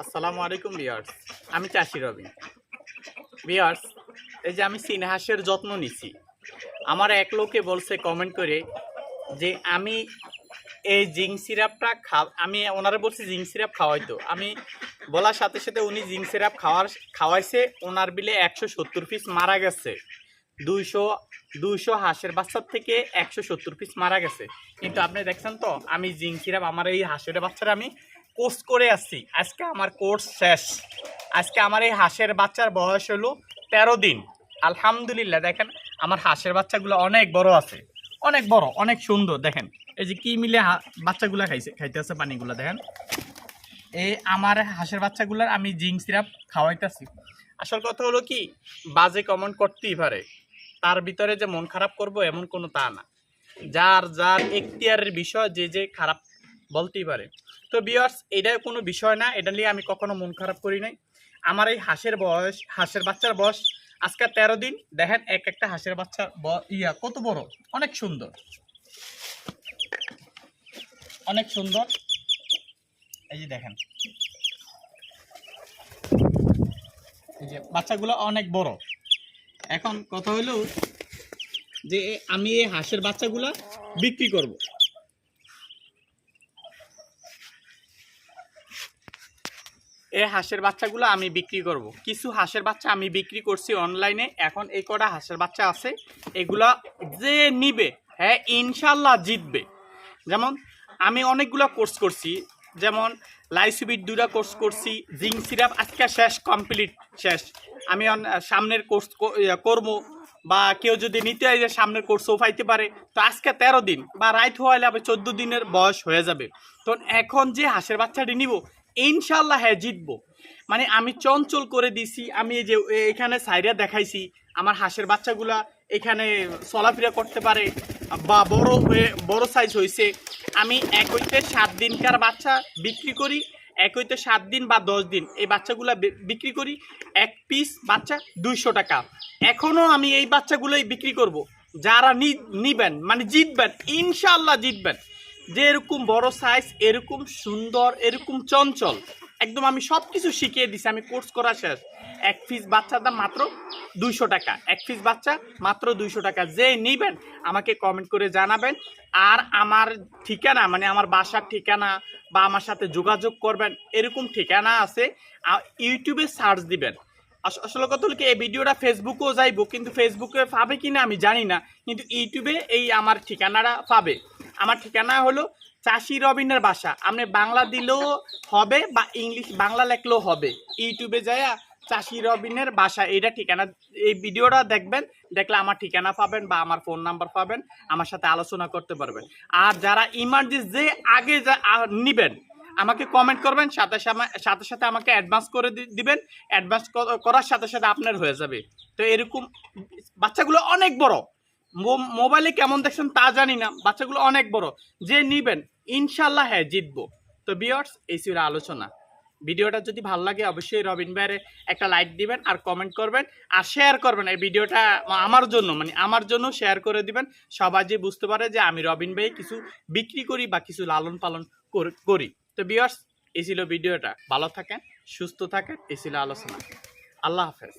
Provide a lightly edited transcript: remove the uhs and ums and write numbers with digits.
আসসালামু আলাইকুম ভিউয়ার্স, আমি চাষি রবিন। ভিউয়ার্স, এই যে আমি সিনহাসের যত্ন নিছি। আমার এক লোকে বলছে কমেন্ট করে যে আমি এই জিঙ্ক সিরাপটা আমি ওনারে বলছি জিঙ্ক সিরাপ খাওয়াইতো। আমি বলার সাথে সাথে উনি জিঙ্ক সিরাপ খাওয়াইছে। ওনার বিলে 170 পিস মারা গেছে। 200 হাঁসের বাচ্চার থেকে 170 পিস মারা গেছে। কিন্তু আপনি দেখছেন তো, আমি জিঙ্ক সিরাপ আমার এই হাঁসের বাচ্চারা আমি কোর্স করে আসছি। আজকে আমার কোর্স শেষ। আজকে আমার এই হাঁসের বাচ্চার বয়স হলো 13 দিন। আলহামদুলিল্লাহ, দেখেন আমার হাঁসের বাচ্চাগুলো অনেক বড় আছে, অনেক বড়, অনেক সুন্দর। দেখেন এই যে কি মিলে বাচ্চাগুলা খাইতেছে পানিগুলো দেখেন। এই আমার হাঁসের বাচ্চাগুলার আমি জিঙ্ক সিরাপ খাওয়াইতেছি। আসল কথা হলো কি, বাজে কমেন্ট করতেই পারে, তার ভিতরে যে মন খারাপ করব এমন কোনো তা না। যার যার এখতিয়ারের বিষয়, যে খারাপ বলতেই পারে। তো ভিউয়ার্স, এটা কোনো বিষয় না, এটা নিয়ে আমি কখনো মন খারাপ করি নাই। আমার এই হাঁসের বাচ্চার বয়স আজকে 13 দিন। দেখেন এক একটা হাঁসের বাচ্চার কত বড়, অনেক সুন্দর, অনেক সুন্দর। এই যে দেখেন, এই যে বাচ্চাগুলো অনেক বড়। এখন কথা হলো যে আমি এই হাঁসের বাচ্চাগুলা বিক্রি করব। এই হাঁসের বাচ্চাগুলো আমি বিক্রি করব। কিছু হাঁসের বাচ্চা আমি বিক্রি করছি অনলাইনে। এখন এই কটা হাঁসের বাচ্চা আছে, এগুলা যে নিবে, হ্যাঁ ইনশাল্লাহ জিতবে। যেমন আমি অনেকগুলো কোর্স করছি, যেমন লাইসুবিট 2টা কোর্স করছি, জিঙ্ক সিরাপ আজকে শেষ, কমপ্লিট শেষ। আমি সামনের কোর্স করব, বা কেউ যদি নিতে হয় যে সামনের কোর্সও পাইতে পারে। তো আজকে 13 দিন বা রাইট হওয়ালে আবার 14 দিনের বয়স হয়ে যাবে। তো এখন যে হাঁসের বাচ্চাটি নিব ইনশাল্লাহ হ্যাঁ জিতবো। মানে আমি চঞ্চল করে দিছি। আমি এই যে এখানে সাইডে দেখাইছি আমার হাঁসের বাচ্চাগুলা এখানে চলাফেরা করতে পারে বা বড় সাইজ হয়েছে। আমি 1 হইতে 7 দিনকার বাচ্চা বিক্রি করি, 1 হইতে 7 দিন বা 10 দিন এই বাচ্চাগুলা বিক্রি করি। 1 পিস বাচ্চা 200 টাকা। এখনও আমি এই বাচ্চাগুলোই বিক্রি করব। যারা নিবেন মানে জিতবেন, ইনশাল্লাহ জিতবেন। যে এরকম বড় সাইজ, এরকম সুন্দর, এরকম চঞ্চল, একদম আমি সব কিছু শিখিয়ে দিছি। আমি কোর্স করা শেষ। 1 পিস বাচ্চার দাম মাত্র 200 টাকা। 1 পিস বাচ্চা মাত্র 200 টাকা। যে নিবেন আমাকে কমেন্ট করে জানাবেন। আর আমার ঠিকানা, মানে আমার বাসার ঠিকানা বা আমার সাথে যোগাযোগ করবেন, এরকম ঠিকানা আছে। ইউটিউবে সার্চ দিবেন। আসলে কথা হলো কি, এই ভিডিওটা ফেসবুকেও যাইব, কিন্তু ফেসবুকে পাবে কিনা আমি জানি না, কিন্তু ইউটিউবে এই আমার ঠিকানাটা পাবে। আমার ঠিকানা হলো চাষি রবিনের বাসা। আপনি বাংলা দিলেও হবে বা ইংলিশ বাংলা লেখলেও হবে। ইউটিউবে যায় চাষি রবিনের বাসা, এইটা ঠিকানা। এই ভিডিওটা দেখবেন, দেখলে আমার ঠিকানা পাবেন বা আমার ফোন নাম্বার পাবেন, আমার সাথে আলোচনা করতে পারবেন। আর যারা ইমার্জেন্সি যে আগে নিবেন আমাকে কমেন্ট করবেন, সাথে সাথে আমাকে অ্যাডভান্স করে দিবেন। অ্যাডভান্স করার সাথে সাথে আপনার হয়ে যাবে। তো এরকম বাচ্চাগুলো অনেক বড়, মোবাইলে কেমন দেখছেন তা জানি না, বাচ্চাগুলো অনেক বড়। যে নিবেন ইনশাল্লাহ হ্যাঁ জিতবো। তো ভিউয়ার্স, এই ছিল আলোচনা। ভিডিওটা যদি ভালো লাগে অবশ্যই রবিন ভাইয়ের একটা লাইক দিবেন আর কমেন্ট করবেন আর শেয়ার করবেন। এই ভিডিওটা আমার জন্য, মানে আমার জন্য শেয়ার করে দিবেন। সবাই যে বুঝতে পারে যে আমি রবিন ভাই কিছু বিক্রি করি বা কিছু লালন পালন করি। তো ভিউয়ার্স, এই ছিল ভিডিওটা। ভালো থাকেন, সুস্থ থাকেন। এই ছিল আলোচনা। আল্লাহ হাফেজ।